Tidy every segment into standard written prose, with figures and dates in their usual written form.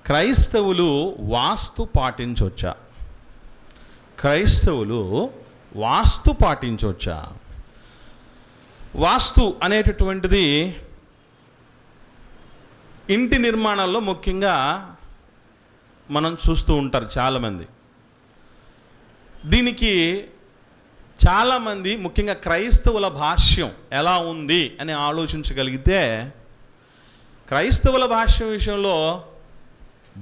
క్రైస్తవులు వాస్తు పాటించవచ్చా? క్రైస్తవులు వాస్తు పాటించవచ్చా? వాస్తు అనేటటువంటిది ఇంటి నిర్మాణాల్లో ముఖ్యంగా మనం చూస్తూ ఉంటారు చాలామంది. దీనికి చాలామంది ముఖ్యంగా క్రైస్తవుల భాష్యం ఎలా ఉంది అని ఆలోచించగలిగితే, క్రైస్తవుల భాష్యం విషయంలో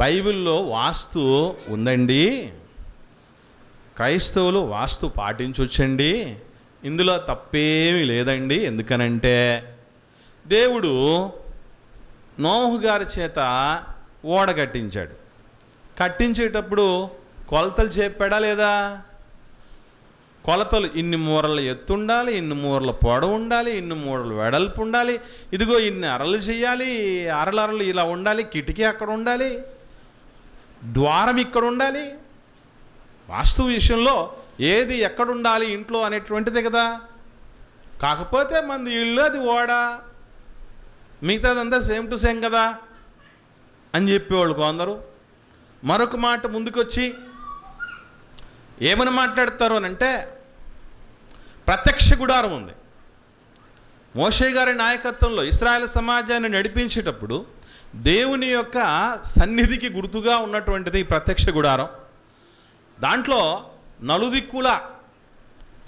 బైబిల్లో వాస్తు ఉందండి, క్రైస్తవులు వాస్తు పాటించవచ్చండి, ఇందులో తప్పేమీ లేదండి. ఎందుకనంటే దేవుడు నోహు గారి చేత ఓడ కట్టించాడు. కట్టించేటప్పుడు కొలతలు చెప్పాడా లేదా? కొలతలు ఇన్ని మూరలు ఎత్తు ఉండాలి, ఇన్ని మూరల పొడవు ఉండాలి, ఇన్ని మూరలు వెడల్పు ఉండాలి, ఇదిగో ఇన్ని అరలు చేయాలి, అరలు ఇలా ఉండాలి, కిటికీ అక్కడ ఉండాలి, ద్వారం ఇక్కడ ఉండాలి. వాస్తు విషయంలో ఏది ఎక్కడ ఉండాలి ఇంట్లో అనేటువంటిదే కదా. కాకపోతే మంది ఇల్లు అది ఓడ, మిగతాదంతా సేమ్ టు సేమ్ కదా అని చెప్పేవాళ్ళు కొందరు. మరొక మాట ముందుకొచ్చి ఏమని మాట్లాడతారు అని అంటే, ప్రత్యక్ష గుడారం ఉంది. మోషే గారి నాయకత్వంలో ఇశ్రాయేలు సమాజాన్ని నడిపించేటప్పుడు దేవుని యొక్క సన్నిధికి గుర్తుగా ఉన్నటువంటిది ప్రత్యక్ష గుడారం. దాంట్లో నలుదిక్కుల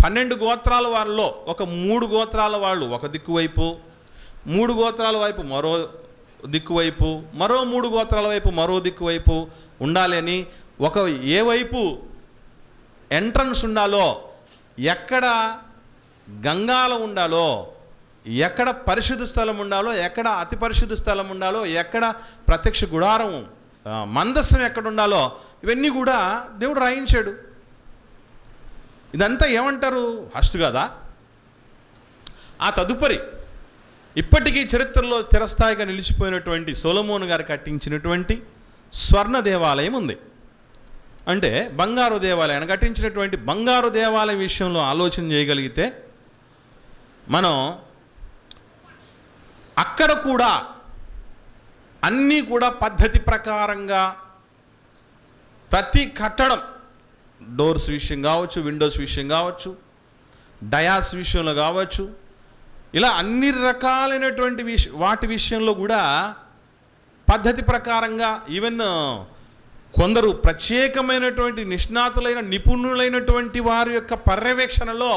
12 గోత్రాల వాళ్ళలో ఒక 3 గోత్రాల వాళ్ళు ఒక దిక్కు వైపు, 3 గోత్రాల వైపు మరో దిక్కు వైపు, మరో 3 గోత్రాల వైపు మరో దిక్కు వైపు ఉండాలి అని, ఒక ఏ వైపు ఎంట్రన్స్ ఉండాలో, ఎక్కడ గంగాలం ఉండాలో, ఎక్కడ పరిశుద్ధ స్థలం ఉండాలో, ఎక్కడ అతి పరిశుద్ధ స్థలం ఉండాలో, ఎక్కడ ప్రత్యక్ష గుడారం మందస్సం ఎక్కడ ఉండాలో, ఇవన్నీ కూడా దేవుడు రాయించాడు. ఇదంతా ఏమంటారు? వాస్తు కదా. ఆ తదుపరి ఇప్పటికీ చరిత్రలో చిరస్థాయిగా నిలిచిపోయినటువంటి సొలొమోను గారు కట్టించినటువంటి స్వర్ణ దేవాలయం ఉంది. అంటే బంగారు దేవాలయాన్ని కట్టించినటువంటి బంగారు దేవాలయం విషయంలో ఆలోచన చేయగలిగితే మనం అక్కడ కూడా అన్నీ కూడా పద్ధతి ప్రకారంగా ప్రతి కట్టడం, డోర్స్ విషయం కావచ్చు, విండోస్ విషయం కావచ్చు, డయాస్ విషయంలో కావచ్చు, ఇలా అన్ని రకాలైనటువంటి వాటి విషయంలో కూడా పద్ధతి ప్రకారంగా, ఈవెన్ కొందరు ప్రత్యేకమైనటువంటి నిష్ణాతులైన నిపుణులైనటువంటి వారి యొక్క పర్యవేక్షణలో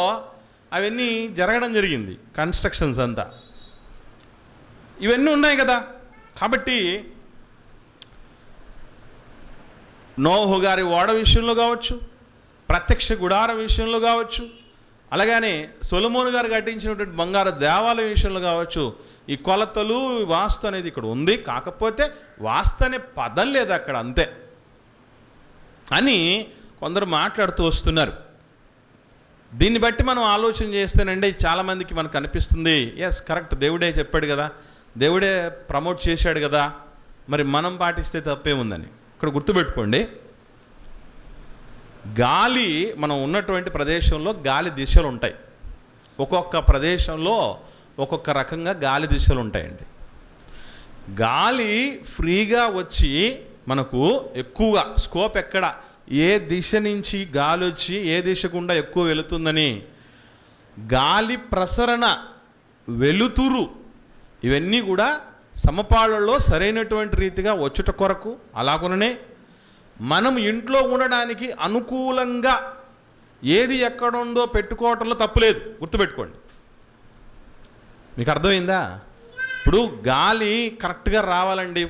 అవన్నీ జరగడం జరిగింది. కన్స్ట్రక్షన్స్ అంతా ఇవన్నీ ఉన్నాయి కదా. కాబట్టి నోహు గారి ఓడ విషయంలో కావచ్చు, ప్రత్యక్ష గుడారం విషయంలో కావచ్చు, అలాగనే సొలొమోను గారు కట్టించినటువంటి బంగారు దేవాలయం విషయంలో కావచ్చు, ఈ కొలతలు వాస్తు అనేది ఇక్కడ ఉంది. కాకపోతే వాస్తు అనే పదం లేదు అక్కడ, అంతే అని కొందరు మాట్లాడుతూ వస్తున్నారు. దీన్ని బట్టి మనం ఆలోచన చేస్తేనండి చాలామందికి మనకు అనిపిస్తుంది, ఎస్ కరెక్ట్, దేవుడే చెప్పాడు కదా, దేవుడే ప్రమోట్ చేశాడు కదా, మరి మనం పాటిస్తే తప్పేముందని. ఇక్కడ గుర్తుపెట్టుకోండి, గాలి మనం ఉన్నటువంటి ప్రదేశంలో గాలి దిశలు ఉంటాయి. ఒక్కొక్క ప్రదేశంలో ఒక్కొక్క రకంగా గాలి దిశలు ఉంటాయండి. గాలి ఫ్రీగా వచ్చి మనకు ఎక్కువగా స్కోప్ ఎక్కడ, ఏ దిశ నుంచి గాలి వచ్చి ఏ దిశ గుండా ఎక్కువ వెళుతుందని, గాలి ప్రసరణ, వెలుతురు, ఇవన్నీ కూడా సమపాళ్ళలో సరైనటువంటి రీతిగా వచ్చుట కొరకు, అలాగనే మనం ఇంట్లో ఉండడానికి అనుకూలంగా ఏది ఎక్కడ ఉందో పెట్టుకోవటంలో తప్పులేదు. గుర్తుపెట్టుకోండి. మీకు అర్థమైందా? ఇప్పుడు గాలి కరెక్ట్గా రావాలండి,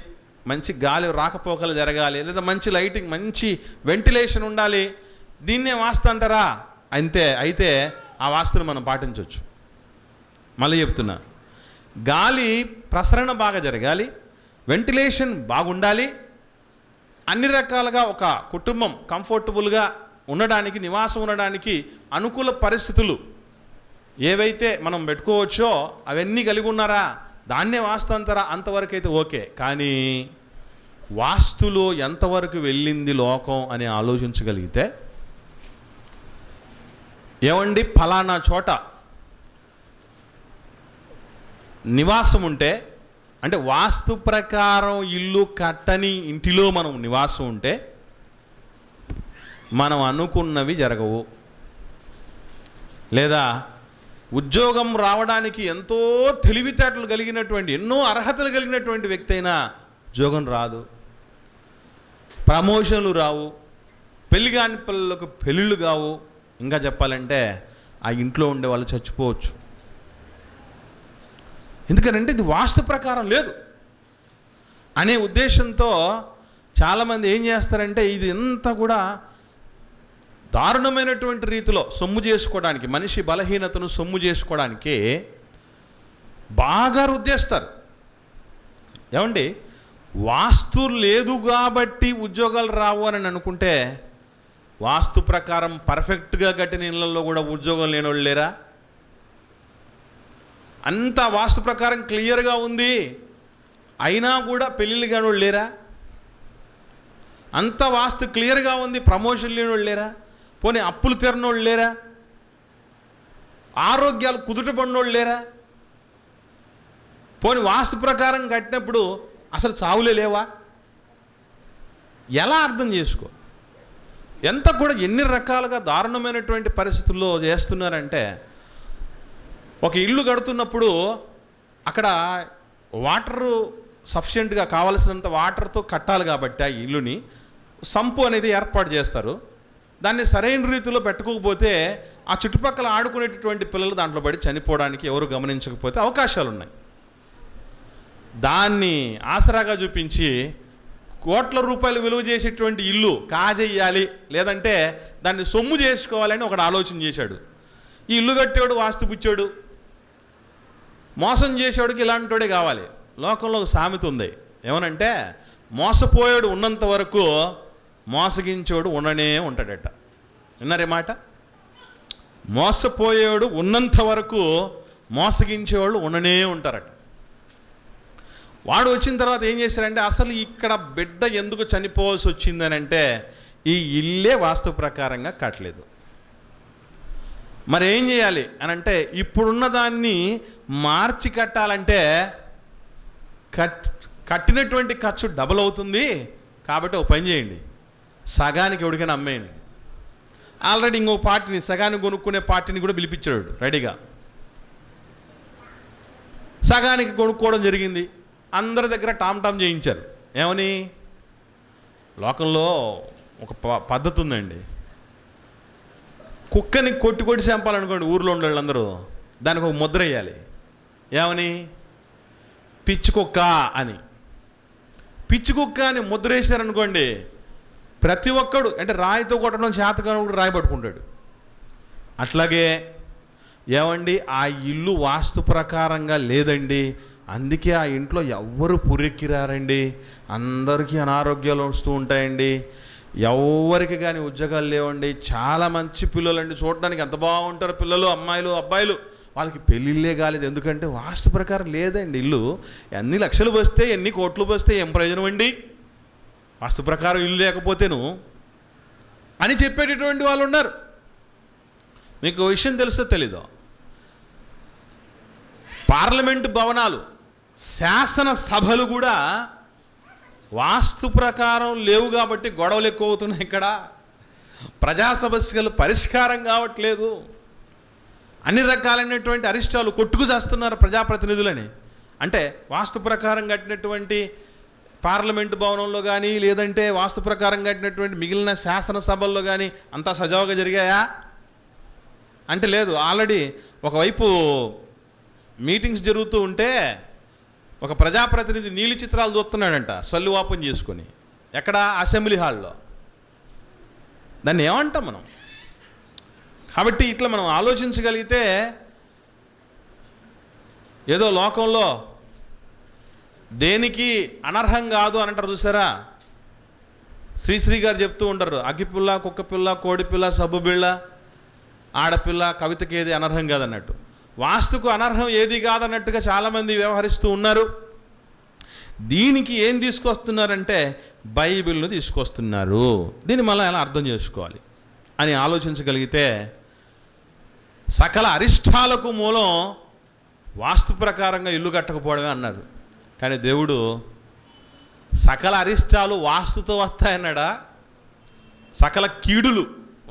మంచి గాలి రాకపోకలు జరగాలి, లేదా మంచి లైటింగ్, మంచి వెంటిలేషన్ ఉండాలి, దీన్నే వాస్తు అంటారా? అంతే. అయితే ఆ వాస్తుని మనం పాటించవచ్చు. మళ్ళీ చెప్తున్నా, గాలి ప్రసరణ బాగా జరగాలి, వెంటిలేషన్ బాగుండాలి, అన్ని రకాలుగా ఒక కుటుంబం కంఫర్టబుల్గా ఉండడానికి, నివాసం ఉండడానికి అనుకూల పరిస్థితులు ఏవైతే మనం పెట్టుకోవచ్చో అవన్నీ కలిగి ఉన్నారా, దాన్నే వాస్తు అంటారా? అంతవరకు అయితే ఓకే. కానీ వాస్తులో ఎంతవరకు వెళ్ళింది లోకం అని ఆలోచించగలిగితే, ఏమండి ఫలానా చోట నివాసం ఉంటే, అంటే వాస్తు ప్రకారం ఇల్లు కట్టని ఇంటిలో మనం నివాసం ఉంటే మనం అనుకున్నవి జరగవు. లేదా ఉద్యోగం రావడానికి ఎంతో తెలివితేటలు కలిగినటువంటి, ఎన్నో అర్హతలు కలిగినటువంటి వ్యక్తి అయినా ఉద్యోగం రాదు, ప్రమోషన్లు రావు, పెళ్లి కాని పిల్లలకు పెళ్ళిళ్ళు కావు, ఇంకా చెప్పాలంటే ఆ ఇంట్లో ఉండే వాళ్ళు చచ్చిపోవచ్చు. ఎందుకంటే ఇది వాస్తు ప్రకారం లేదు అనే ఉద్దేశంతో చాలామంది ఏం చేస్తారంటే ఇది అంతా కూడా దారుణమైనటువంటి రీతిలో సొమ్ము చేసుకోవడానికి, మనిషి బలహీనతను సొమ్ము చేసుకోవడానికి బాగా రుద్దేస్తారు. ఏమండి, వాస్తు లేదు కాబట్టి ఉద్యోగాలు రావు అని అనుకుంటే వాస్తు ప్రకారం పర్ఫెక్ట్గా కట్టిన ఇళ్లలో కూడా ఉద్యోగం లేని వాళ్ళు లేరా? అంతా వాస్తు ప్రకారం క్లియర్గా ఉంది అయినా కూడా పెళ్ళిళ్ళు కాని వాళ్ళు లేరా? అంత వాస్తు క్లియర్గా ఉంది, ప్రమోషన్ లేని వాళ్ళు లేరా? పోనీ అప్పులు తీరనోళ్ళు లేరా? ఆరోగ్యాలు కుదుటపడినోళ్ళు లేరా? పోనీ వాస్తు ప్రకారం కట్టినప్పుడు అసలు చావులే లేవా? ఎలా అర్థం చేసుకో? ఎంత కూడా ఎన్ని రకాలుగా దారుణమైనటువంటి పరిస్థితుల్లో చేస్తున్నారంటే, ఒక ఇల్లు కడుతున్నప్పుడు అక్కడ వాటరు సఫిషియెంట్గా కావలసినంత వాటర్తో కట్టాలి కాబట్టి ఆ ఇల్లుని సంపు అనేది ఏర్పాటు చేస్తారు. దాన్ని సరైన రీతిలో పెట్టుకోకపోతే ఆ చుట్టుపక్కల ఆడుకునేటటువంటి పిల్లలు దాంట్లో పడి చనిపోవడానికి ఎవరు గమనించకపోతే అవకాశాలు ఉన్నాయి. దాన్ని ఆసరాగా చూపించి కోట్ల రూపాయలు విలువ చేసేటువంటి ఇల్లు కాజేయాలి, లేదంటే దాన్ని సొమ్ము చేసుకోవాలని ఒకడు ఆలోచన చేశాడు. ఈ ఇల్లు కట్టేవాడు వాస్తు పుచ్చాడు, మోసం చేసేవాడికి ఇలాంటివాడే కావాలి. లోకంలో ఒక సామెత ఉంది, ఏమనంటే మోసపోయాడు ఉన్నంత వరకు మోసగించేవాడు ఉండనే ఉంటాడట. విన్నారే మాట? మోసపోయేవాడు ఉన్నంత వరకు మోసగించేవాళ్ళు ఉండనే ఉంటారట. వాడు వచ్చిన తర్వాత ఏం చేశారంటే, అసలు ఇక్కడ బిడ్డ ఎందుకు చనిపోవాల్సి వచ్చిందని అంటే ఈ ఇల్లే వాస్తు ప్రకారంగా కట్టలేదు. మరి ఏం చేయాలి అని అంటే, ఇప్పుడున్న దాన్ని మార్చి కట్టాలంటే కట్టినటువంటి ఖర్చు డబుల్ అవుతుంది కాబట్టి ఒక పని చేయండి, సగానికి ఎవరికైనా అమ్మేయండి. ఆల్రెడీ ఇంకో పార్టీని, సగానికి కొనుక్కునే పార్టీని కూడా పిలిపించాడు రెడీగా. సగానికి కొనుక్కోవడం జరిగింది. అందరి దగ్గర టామ్ టామ్ చేయించారు. ఏమని? లోకంలో ఒక పద్ధతి ఉందండి, కుక్కని కొట్టి కొట్టి చంపాలనుకోండి ఊర్లో ఉండే వాళ్ళందరూ, దానికి ఒక ముద్ర వేయాలి. ఏమని? పిచ్చి కుక్క అని. పిచ్చి కుక్క అని ముద్ర వేశారనుకోండి, ప్రతి ఒక్కడు అంటే రాయితో కొట్టడం చేతకాని కూడా రాయి పట్టుకుంటాడు. అట్లాగే ఏమండి, ఆ ఇల్లు వాస్తు ప్రకారంగా లేదండి, అందుకే ఆ ఇంట్లో ఎవ్వరు పురెక్కిరారండి, అందరికీ అనారోగ్యాలు వస్తూ ఉంటాయండి, ఎవరికి కానీ ఉద్యోగాలు లేవండి, చాలా మంచి పిల్లలండి, చూడడానికి ఎంత బాగుంటారు పిల్లలు, అమ్మాయిలు అబ్బాయిలు, వాళ్ళకి పెళ్ళిళ్ళే కాలేదు. ఎందుకంటే వాస్తు ప్రకారం లేదండి ఇల్లు. ఎన్ని లక్షలు వస్తే ఎన్ని కోట్లు వస్తే ఏం ప్రయోజనం అండి వాస్తు ప్రకారం ఇల్లు లేకపోతేను అని చెప్పేటటువంటి వాళ్ళు ఉన్నారు. మీకు విషయం తెలుసో తెలీదో, పార్లమెంటు భవనాలు, శాసన సభలు కూడా వాస్తు ప్రకారం లేవు కాబట్టి గొడవలు ఎక్కువ అవుతున్నాయి. ఇక్కడ ప్రజా సమస్యలు పరిష్కారం కావట్లేదు. అన్ని రకాలైనటువంటి అరిష్టాలు కొట్టుకు చేస్తున్నారు ప్రజాప్రతినిధులని. అంటే వాస్తు ప్రకారం కట్టినటువంటి పార్లమెంటు భవనంలో కానీ, లేదంటే వాస్తు ప్రకారం కట్టినటువంటి మిగిలిన శాసనసభల్లో కానీ అంతా సజావుగా జరిగాయా అంటే లేదు. ఆల్రెడీ ఒకవైపు మీటింగ్స్ జరుగుతూ ఉంటే ఒక ప్రజాప్రతినిధి నీలి చిత్రాలు చూస్తున్నాడంట సల్లు వాపం చేసుకొని. ఎక్కడ? అసెంబ్లీ హాల్లో. దాన్ని ఏమంటాం మనం? కాబట్టి ఇట్లా మనం ఆలోచించగలిగితే ఏదో లోకంలో దేనికి అనర్హం కాదు అని అంటారు చూసారా? శ్రీశ్రీ గారు చెప్తూ ఉంటారు, అగ్గిపిల్ల, కుక్కపిల్ల, కోడిపిల్ల, సబ్బుబిళ్ళ, ఆడపిల్ల, కవితకి ఏది అనర్హం కాదన్నట్టు. వాస్తుకు అనర్హం ఏది కాదన్నట్టుగా చాలామంది వ్యవహరిస్తూ ఉన్నారు. దీనికి ఏం తీసుకొస్తున్నారంటే బైబిల్ను తీసుకొస్తున్నారు. దీన్ని మళ్ళీ ఎలా అర్థం చేసుకోవాలి అని ఆలోచించగలిగితే సకల అరిష్టాలకు మూలం వాస్తు ప్రకారంగా ఇల్లు కట్టకపోవడమే అన్నారు. కానీ దేవుడు సకల అరిష్టాలు వాస్తుతో వస్తాయన్నాడా, సకల కీడులు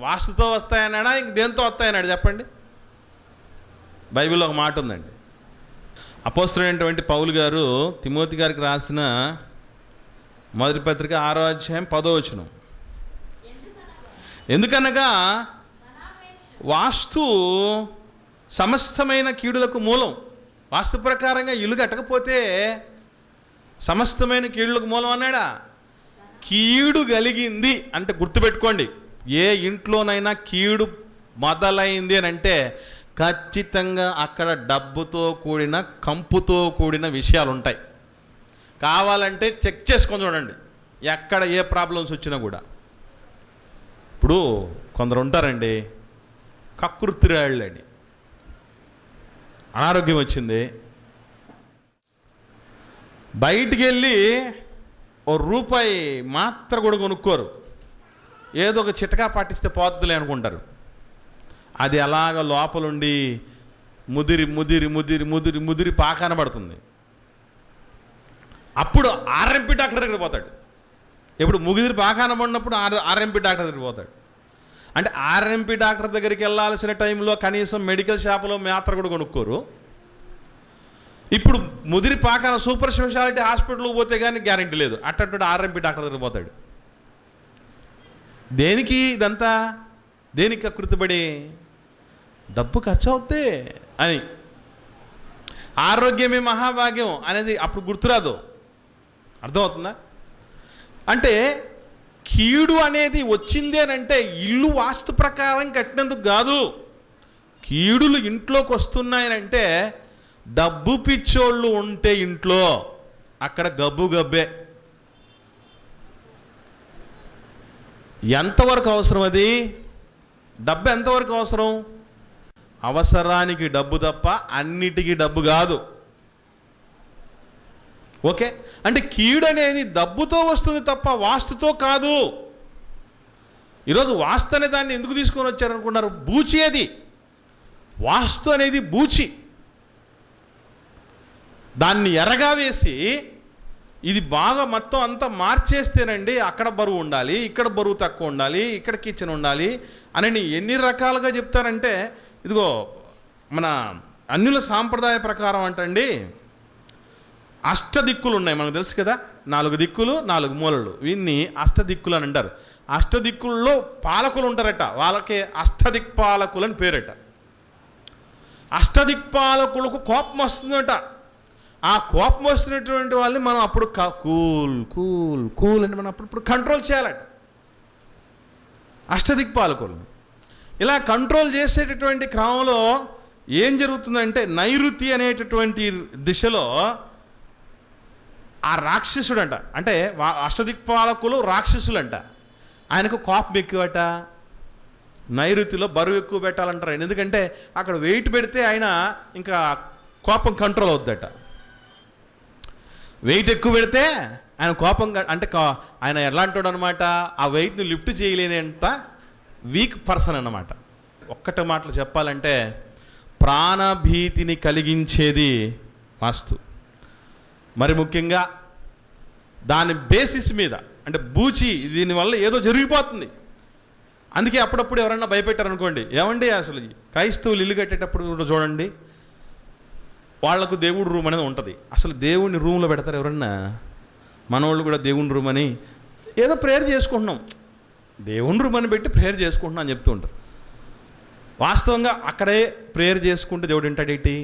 వాస్తుతో వస్తాయన్నాడా, ఇంక దేంతో వస్తాయన్నాడు చెప్పండి? బైబిల్లో ఒక మాట ఉందండి. అపోస్తలుడైనటువంటి పౌలు గారు తిమోతి గారికి రాసిన మొదటి పత్రిక 6వ అధ్యాయం 10వ వచనం, ఎందుకనగా వాస్తు సమస్తమైన కీడులకు మూలం. వాస్తు ప్రకారంగా ఇల్లు కట్టకపోతే సమస్తమైన కీడులకు మూలం అన్నాడా? కీడు కలిగింది అంటే గుర్తుపెట్టుకోండి, ఏ ఇంట్లోనైనా కీడు మొదలైంది అని అంటే ఖచ్చితంగా అక్కడ డబ్బుతో కూడిన కంపుతో కూడిన విషయాలు ఉంటాయి. కావాలంటే చెక్ చేసుకొని చూడండి, ఎక్కడ ఏ ప్రాబ్లమ్స్ వచ్చినా కూడా. ఇప్పుడు కొందరు ఉంటారండి, కకృతిరాళ్ళని, అనారోగ్యం వచ్చింది, బయటికి వెళ్ళి ₹1 మాత్ర కూడా కొనుక్కోరు, ఏదో ఒక చిటకా పాటిస్తే పోద్దులే అనుకుంటారు. అది అలాగ లోపలుండి ముదిరి ముదిరి ముదిరి ముదిరి ముదిరి పాకాన పడుతుంది. అప్పుడు ఆర్ఎంపీ డాక్టర్ దగ్గరికి పోతాడు. ఇప్పుడు ముగిదిరి పాకాన పడినప్పుడు ఆర్ఎంపీ డాక్టర్ దగ్గరికి పోతాడు. అంటే ఆర్ఎంపీ డాక్టర్ దగ్గరికి వెళ్ళాల్సిన టైంలో కనీసం మెడికల్ షాపులో మాత్ర కూడా కొనుక్కోరు. ఇప్పుడు ముదిరి పాకాన సూపర్ స్పెషాలిటీ హాస్పిటల్కి పోతే కానీ గ్యారెంటీ లేదు, అట్టంటే ఆర్ఎంపీ డాక్టర్ దగ్గరికి పోతాడు. దేనికి ఇదంతా? దేనికి కకృతిపడి? డబ్బు ఖర్చు అవుతే అని. ఆరోగ్యమే మహాభాగ్యం అనేది అప్పుడు గుర్తురాదు. అర్థమవుతుందా? అంటే కీడు అనేది వచ్చింది అని అంటే ఇల్లు వాస్తు ప్రకారం కట్టినందుకు కాదు. కీడులు ఇంట్లోకి వస్తున్నాయనంటే డబ్బు పిచ్చోళ్ళు ఉంటే ఇంట్లో అక్కడ గబ్బు గబ్బే. ఎంతవరకు అవసరం అది? డబ్బు ఎంతవరకు అవసరం? అవసరానికి డబ్బు తప్ప అన్నిటికీ డబ్బు కాదు. ఓకే, అంటే కీడు అనేది డబ్బుతో వస్తుంది తప్ప వాస్తుతో కాదు. ఈరోజు వాస్తు అనే దాన్ని ఎందుకు తీసుకొని వచ్చారనుకున్నారు? బూచి. అది వాస్తు అనేది బూచి. దాన్ని ఎరగా వేసి ఇది బాగా మొత్తం అంతా మార్చేస్తేనండి అక్కడ బరువు ఉండాలి, ఇక్కడ బరువు తక్కువ ఉండాలి, ఇక్కడ కిచెన్ ఉండాలి అని ఎన్ని రకాలుగా చెప్తారంటే, ఇదిగో మన అన్యుల సాంప్రదాయ ప్రకారం అంటండి అష్టదిక్కులు ఉన్నాయి, మనకు తెలుసు కదా. 4 దిక్కులు 4 మూలలు, వీన్ని అష్టదిక్కులు అని అంటారు. అష్టదిక్కుల్లో పాలకులు ఉంటారట, వాళ్ళకి అష్టదిక్పాలకులు అని పేరట. అష్టదిక్పాలకులకు కోపం వస్తుందట. ఆ కోపం వస్తున్నటువంటి వాళ్ళని మనం అప్పుడు కూల్ కూల్ కూల్ అని మనం అప్పుడు కంట్రోల్ చేయాలట. అష్టదిక్పాలకులు ఇలా కంట్రోల్ చేసేటటువంటి క్రమంలో ఏం జరుగుతుందంటే నైరుతి అనేటటువంటి దిశలో ఆ రాక్షసుడంట, అంటే అష్టదిక్పాలకులు రాక్షసులంట, ఆయనకు కోపం ఎక్కువట. నైరుతిలో బరువు ఎక్కువ పెట్టాలంటారు. ఎందుకంటే అక్కడ వెయిట్ పెడితే ఆయన ఇంకా కోపం కంట్రోల్ అవుద్దట. వెయిట్ ఎక్కువ పెడితే ఆయన కోపం, అంటే ఆయన ఎలాంటి అనమాట, ఆ వెయిట్ని లిఫ్ట్ చేయలేనంత వీక్ పర్సన్ అన్నమాట. ఒక్కటి మాటలు చెప్పాలంటే ప్రాణభీతిని కలిగించేది వాస్తు. మరి ముఖ్యంగా దాని బేసిస్ మీద, అంటే బూచి, దీనివల్ల ఏదో జరిగిపోతుంది. అందుకే అప్పుడప్పుడు ఎవరన్నా భయపెట్టారనుకోండి, ఏమండి అసలు క్రైస్తవులు ఇల్లు కట్టేటప్పుడు కూడా చూడండి, వాళ్లకు దేవుడి రూమ్ అనేది ఉంటుంది. అసలు దేవుడిని రూమ్లో పెడతారు ఎవరన్నా? మనోళ్ళు కూడా దేవుని రూమ్ అని ఏదో ప్రేయర్ చేసుకుంటున్నాం, దేవుని రూమ్ అని పెట్టి ప్రేయర్ చేసుకుంటున్నాం అని చెప్తూ ఉంటారు. వాస్తవంగా అక్కడే ప్రేయర్ చేసుకుంటే దేవుడు వింటాడేంటి?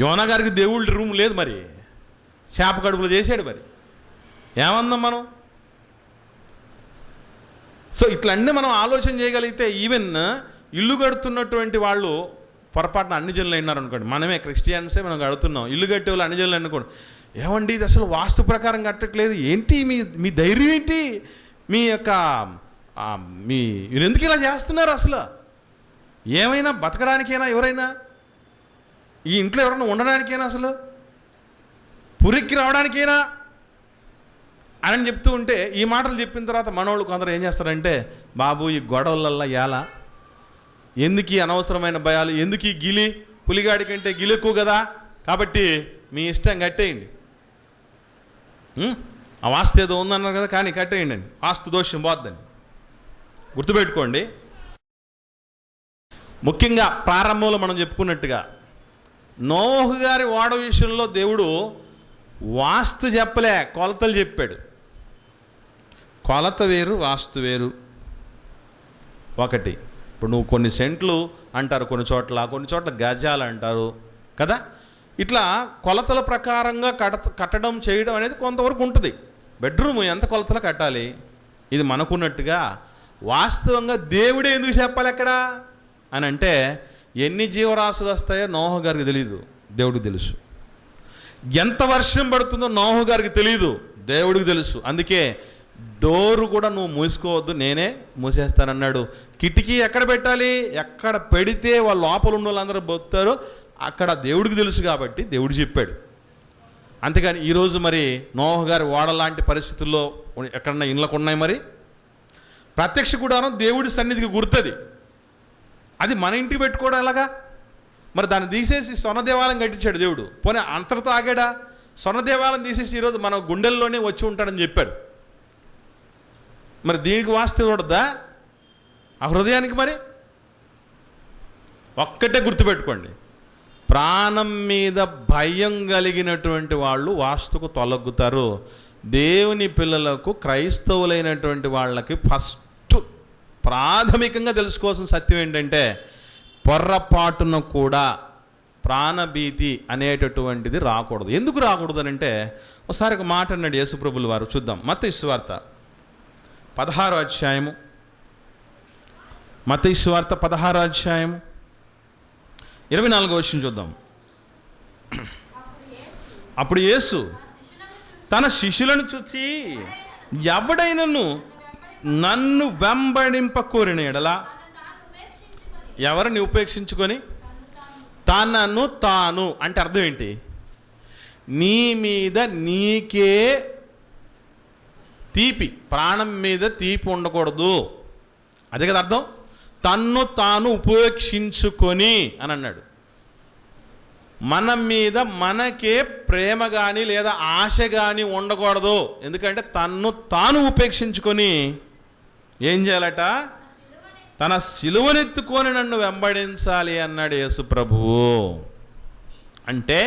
యోనా గారికి దేవుడి రూమ్ లేదు, మరి చేప కడుపులో చేసాడు, మరి ఏమందాం మనం? సో ఇట్లన్నీ మనం ఆలోచన చేయగలిగితే ఈవెన్ ఇల్లు కడుతున్నటువంటి వాళ్ళు పొరపాటున అన్ని జనులు అయినారు అనుకోండి, మనమే క్రిస్టియన్సే మనం కడుతున్నాం, ఇల్లు కట్టే వాళ్ళు అన్ని జనులు అనుకోండి, ఏమండి ఇది అసలు వాస్తు ప్రకారం కట్టట్లేదు, ఏంటి మీ ధైర్యం ఏంటి, మీ యొక్క మీరు ఎందుకు ఇలా చేస్తున్నారు, అసలు ఏమైనా బతకడానికైనా, ఎవరైనా ఈ ఇంట్లో ఎవరైనా ఉండడానికైనా, అసలు పురికి రావడానికైనా అని చెప్తూ ఉంటే, ఈ మాటలు చెప్పిన తర్వాత మనోళ్ళు కొందరు ఏం చేస్తారంటే, బాబు ఈ గొడవలల్లా ఎలా, ఎందుకు ఈ అనవసరమైన భయాలు, ఎందుకు ఈ పులిగాడి కంటే గిలి ఎక్కువ కదా, కాబట్టి మీ ఇష్టం కట్టేయండి. ఆ వాస్తు ఏదో ఉందన్నారు కదా, కానీ కట్టేయండి అండి, వాస్తు దోషం పోద్దని గుర్తుపెట్టుకోండి. ముఖ్యంగా ప్రారంభంలో మనం చెప్పుకున్నట్టుగా నోహు గారి ఓడ విషయంలో దేవుడు వాస్తు చెప్పలే, కొలతలు చెప్పాడు. కొలత వేరు, వాస్తు వేరు. ఒకటి, ఇప్పుడు నువ్వు కొన్ని సెంట్లు అంటారు, కొన్ని చోట్ల గజాలు అంటారు కదా. ఇట్లా కొలతల ప్రకారంగా కట్టడం చేయడం అనేది కొంతవరకు ఉంటుంది. బెడ్రూమ్ ఎంత కొలతలు కట్టాలి, ఇది మనకున్నట్టుగా వాస్తవంగా దేవుడే ఎందుకు చెప్పాలి ఎక్కడ అని అంటే, ఎన్ని జీవరాశులు వస్తాయో నోహు గారికి తెలియదు, దేవుడికి తెలుసు. ఎంత వర్షం పడుతుందో నోహు గారికి తెలియదు, దేవుడికి తెలుసు. అందుకే డోరు కూడా నువ్వు మూసుకోవద్దు, నేనే మూసేస్తానన్నాడు. కిటికీ ఎక్కడ పెట్టాలి, ఎక్కడ పెడితే వాళ్ళు లోపల ఉన్న వాళ్ళందరూ బతుకుతారో అక్కడ దేవుడికి తెలుసు కాబట్టి దేవుడు చెప్పాడు. అంతేగాని ఈరోజు మరి నోహు గారి ఓడలాంటి పరిస్థితుల్లో ఎక్కడన్నా ఇళ్ళకు ఉన్నాయి. మరి ప్రత్యక్ష గుడారం దేవుడి సన్నిధికి గుర్తుంది, అది మన ఇంటికి పెట్టుకోవడం ఎలాగా? మరి దాన్ని తీసేసి స్వర్ణ దేవాలయం కట్టించాడు దేవుడు. పోనీ అంతటితో ఆగాడా? స్వర్ణ దేవాలయం తీసేసి ఈరోజు మన గుండెల్లోనే వచ్చి ఉంటాడని చెప్పాడు. మరి దీనికి వాస్తు చూడద్దా ఆ హృదయానికి? మరి ఒక్కటే గుర్తుపెట్టుకోండి, ప్రాణం మీద భయం కలిగినటువంటి వాళ్ళు వాస్తుకు తొలగుతారు. దేవుని పిల్లలకు, క్రైస్తవులైనటువంటి వాళ్ళకి ఫస్ట్ ప్రాథమికంగా తెలుసుకోవాల్సిన సత్యం ఏంటంటే, పొర్రపాటున కూడా ప్రాణభీతి అనేటటువంటిది రాకూడదు. ఎందుకు రాకూడదు అని అంటే, ఒకసారి ఒక మాట అన్నాడు యేసుప్రభుల వారు. చూద్దాం, మత్తయి సువార్త 16వ అధ్యాయము. మత్తయి సువార్త 16వ అధ్యాయము 24వ వచనం చూద్దాం. అప్పుడు యేసు తన శిష్యులను చూచి, ఎవడైనను నన్ను వెంబడింప కోరిన ఎడల, ఎవరిని ఉపేక్షించుకొని, తనను తాను అంటే అర్థం ఏంటి? నీ మీద నీకే తీపి, ప్రాణం మీద తీపి ఉండకూడదు, అదే కదా అర్థం. తన్ను తాను ఉపేక్షించుకొని అని అన్నాడు. మన మీద మనకే ప్రేమ కానీ లేదా ఆశ కానీ ఉండకూడదు. ఎందుకంటే తన్ను తాను ఉపేక్షించుకొని ఏం చేయాలట? తన సిలువనెత్తుకొని నన్ను వెంబడించాలి అన్నాడు యేసు ప్రభువు. అంటే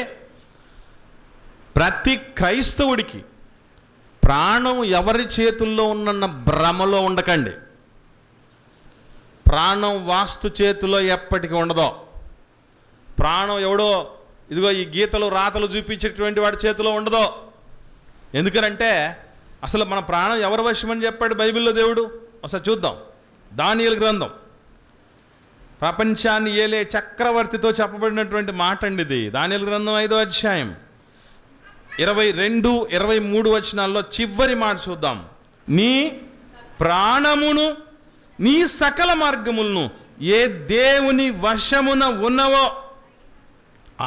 ప్రతి క్రైస్తవుడికి ప్రాణం ఎవరి చేతుల్లో ఉన్నన్న భ్రమలో ఉండకండి. ప్రాణం వాస్తు చేతిలో ఎప్పటికీ ఉండదో. ప్రాణం ఎవడో ఇదిగో ఈ గీతలు రాతలు చూపించేటువంటి వాడి చేతిలో ఉండదో. ఎందుకనంటే అసలు మన ప్రాణం ఎవరి వశమని చెప్పాడు బైబిల్లో దేవుడు. ఒకసారి చూద్దాం, దానియేలు గ్రంథం. ప్రపంచాన్ని ఏలే చక్రవర్తితో చెప్పబడినటువంటి మాట అండి ఇది. దానియేలు గ్రంథం 5వ అధ్యాయం 22, 23 వచనాల్లో చివరి మాట చూద్దాం. నీ ప్రాణమును నీ సకల మార్గములను ఏ దేవుని వశమున ఉన్నవో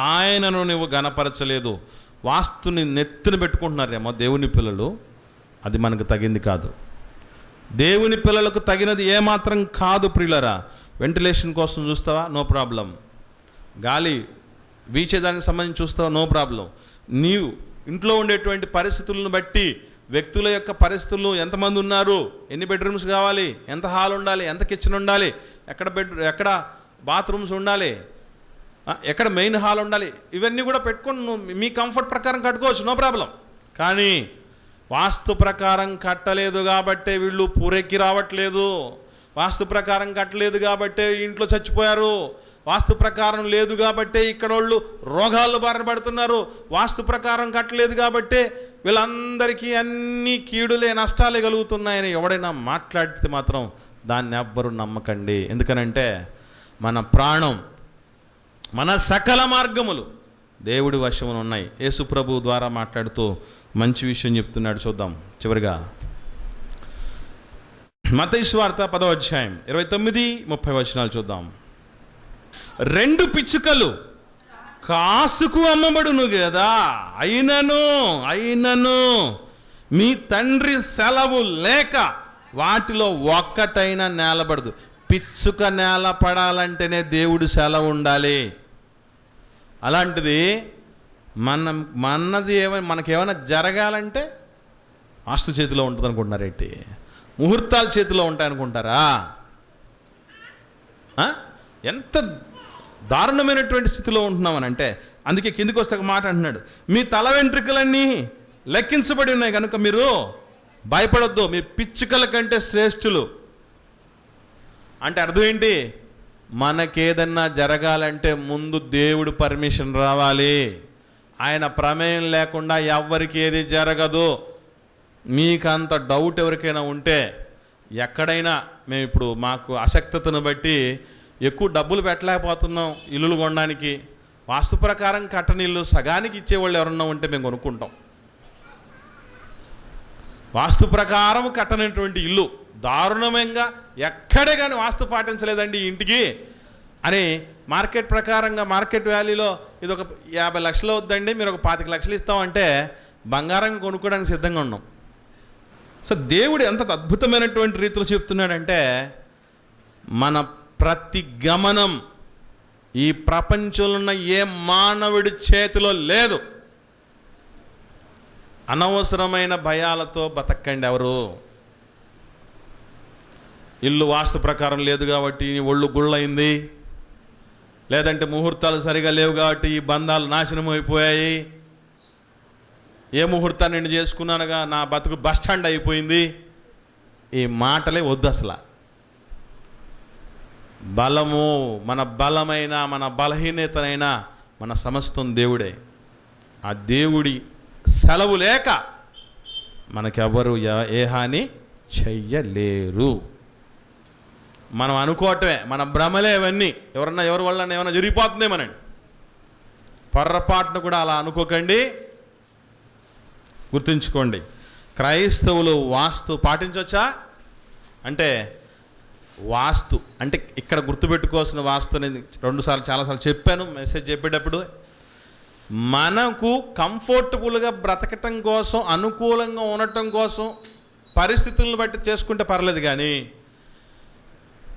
ఆయనను నువ్వు గణపరచలేదు. వాస్తుని నెత్తిన పెట్టుకుంటున్నారేమో దేవుని పిల్లలు, అది మనకు తగింది కాదు. దేవుని పిల్లలకు తగినది ఏమాత్రం కాదు ప్రియులరా. వెంటిలేషన్ కోసం చూస్తావా? No problem. గాలి వీచేదానికి సంబంధించి చూస్తావా? No problem. నీవు ఇంట్లో ఉండేటువంటి పరిస్థితులను బట్టి, వ్యక్తుల యొక్క పరిస్థితులు, ఎంతమంది ఉన్నారు, ఎన్ని బెడ్రూమ్స్ కావాలి, ఎంత హాల్ ఉండాలి, ఎంత కిచెన్ ఉండాలి, ఎక్కడ బాత్రూమ్స్ ఉండాలి, ఎక్కడ మెయిన్ హాల్ ఉండాలి, ఇవన్నీ కూడా పెట్టుకొని నువ్వు మీ కంఫర్ట్ ప్రకారం కట్టుకోవచ్చు, నో ప్రాబ్లం. కానీ వాస్తు ప్రకారం కట్టలేదు కాబట్టే వీళ్ళు పూరెక్కి రావట్లేదు. వాస్తు ప్రకారం కట్టలేదు కాబట్టే ఇంట్లో చచ్చిపోయారు. వాస్తు ప్రకారం లేదు కాబట్టే ఇక్కడ వాళ్ళు రోగాలు బారిన పడుతున్నారు. వాస్తు ప్రకారం కట్టలేదు కాబట్టే వీళ్ళందరికీ అన్ని కీడులే, నష్టాలే కలుగుతున్నాయని ఎవడైనా మాట్లాడితే మాత్రం దాన్ని ఎవ్వరూ నమ్మకండి. ఎందుకనంటే మన ప్రాణం, మన సకల మార్గములు దేవుడి వశమున ఉన్నాయి. యేసు ప్రభు ద్వారా మాట్లాడుతూ మంచి విషయం చెప్తున్నాడు. చూద్దాం చివరిగా మత్తయి సువార్త 10వ అధ్యాయం 29, 30 వచనాలు చూద్దాం. 2 పిచ్చుకలు కాసుకు అమ్మబడును కదా, అయినను మీ తండ్రి సెలవు లేక వాటిలో ఒక్కటైనా నేలబడదు. పిచ్చుక నేల పడాలంటేనే దేవుడు సెలవు ఉండాలి. అలాంటిది మనది మనకేమైనా జరగాలంటే వాస్తు చేతిలో ఉంటుంది అనుకుంటున్నారేంటి? ముహూర్తాల చేతిలో ఉంటాయనుకుంటారా? ఎంత దారుణమైనటువంటి స్థితిలో ఉంటున్నామని అంటే, అందుకే కిందికి వస్తే ఒక మాట అంటున్నాడు, మీ తల వెంట్రుకలన్నీ లెక్కించబడి ఉన్నాయి కనుక మీరు భయపడొద్దు, మీ పిచ్చుకల కంటే శ్రేష్ఠులు. అంటే అర్థం ఏంటి? మనకేదన్నా జరగాలంటే ముందు దేవుడు పర్మిషన్ రావాలి. ఆయన ప్రమేయం లేకుండా ఎవ్వరికి ఏది జరగదు. మీకు అంత డౌట్ ఎవరికైనా ఉంటే, ఎక్కడైనా మేము ఇప్పుడు మాకు అశక్తతను బట్టి ఎక్కువ డబ్బులు పెట్టలేకపోతున్నాం ఇల్లులు కొనడానికి, వాస్తు ప్రకారం కట్టని ఇల్లు సగానికి ఇచ్చేవాళ్ళు ఎవరన్నా ఉంటే మేము కొనుక్కుంటాం. వాస్తు ప్రకారం కట్టనటువంటి ఇల్లు దారుణంగా ఎక్కడే కానీ వాస్తు పాటించలేదండి ఈ ఇంటికి అని మార్కెట్ ప్రకారంగా మార్కెట్ వాల్యూలో ఇది ఒక 50 లక్షలు అవుద్దండి, మీరు ఒక 25 లక్షలు ఇస్తామంటే బంగారం కొనుక్కోవడానికి సిద్ధంగా ఉన్నాం. సో దేవుడు ఎంత అద్భుతమైనటువంటి రీతిలో చెప్తున్నాడంటే, మన ప్రతి గమనం ఈ ప్రపంచంలో ఉన్న ఏ మానవుడి చేతిలో లేదు. అనవసరమైన భయాలతో బతకండి. ఎవరు ఇల్లు వాస్తు ప్రకారం లేదు కాబట్టి ఒళ్ళు గుళ్ళయింది, లేదంటే ముహూర్తాలు సరిగా లేవు కాబట్టి ఈ బంధాలు నాశనం అయిపోయాయి, ఏ ముహూర్తాన్ని నేను చేసుకున్నానుగా నా బతుకు బస్టాండ్ అయిపోయింది, ఈ మాటలే వద్దు. అసలు బలము, మన బలమైన మన బలహీనతనైనా మన సమస్తం దేవుడే. ఆ దేవుడి సెలవు లేక మనకెవరు ఏ హాని చెయ్యలేరు. మనం అనుకోవటమే, మన భ్రమలే ఇవన్నీ. ఎవరి వల్ల ఏమైనా జరిగిపోతుందేమోనండి. పొర్రపాటును కూడా అలా అనుకోకండి. గుర్తుంచుకోండి, క్రైస్తవులు వాస్తు పాటించవచ్చా అంటే, వాస్తు అంటే ఇక్కడ గుర్తుపెట్టుకోవాల్సిన వాస్తు నేను 2 సార్లు చాలాసార్లు చెప్పాను మెసేజ్ చెప్పేటప్పుడు. మనకు కంఫర్టబుల్గా బ్రతకటం కోసం, అనుకూలంగా ఉండటం కోసం పరిస్థితులను బట్టి చేసుకుంటే పర్లేదు, కానీ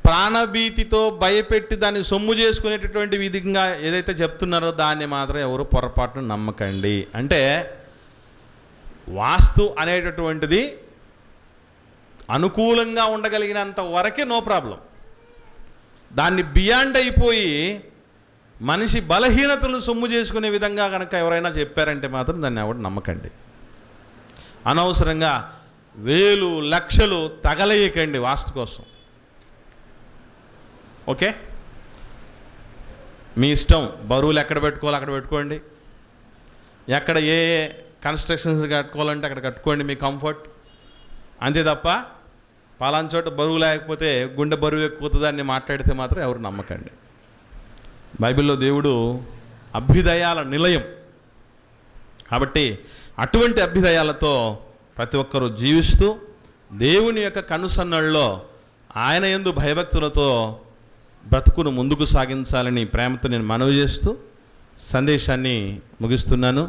ప్రాణభీతితో భయపెట్టి దాన్ని సొమ్ము చేసుకునేటటువంటి విధంగా ఏదైతే చెప్తున్నారో దాన్ని మాత్రం ఎవరు పొరపాటును నమ్మకండి. అంటే వాస్తు అనేటటువంటిది అనుకూలంగా ఉండగలిగినంత వరకే నో ప్రాబ్లం. దాన్ని బియాండ్ అయిపోయి మనిషి బలహీనతలను సొమ్ము చేసుకునే విధంగా కనుక ఎవరైనా చెప్పారంటే మాత్రం దాన్ని ఎవరు నమ్మకండి. అనవసరంగా వేలు లక్షలు తగలేయకండి వాస్తు కోసం. ఓకే, మీ ఇష్టం. బరువులు ఎక్కడ పెట్టుకోవాలో అక్కడ పెట్టుకోండి, ఎక్కడ ఏ కన్స్ట్రక్షన్స్ కట్టుకోవాలంటే అక్కడ కట్టుకోండి, మీ కంఫర్ట్. అంతే తప్ప పలానా చోట బరువు లేకపోతే గుండె బరువు ఎక్కుతుందని మాట్లాడితే మాత్రం ఎవరు నమ్మకండి. బైబిల్లో దేవుడు అభ్యుదయాల నిలయం కాబట్టి అటువంటి అభ్యుదయాలతో ప్రతి ఒక్కరూ జీవిస్తూ దేవుని యొక్క కనుసన్నల్లో ఆయన యందు భయభక్తులతో బ్రతుకును ముందుకు సాగించాలని ప్రేమతో నేను మనవి చేస్తూ సందేశాన్ని ముగిస్తున్నాను.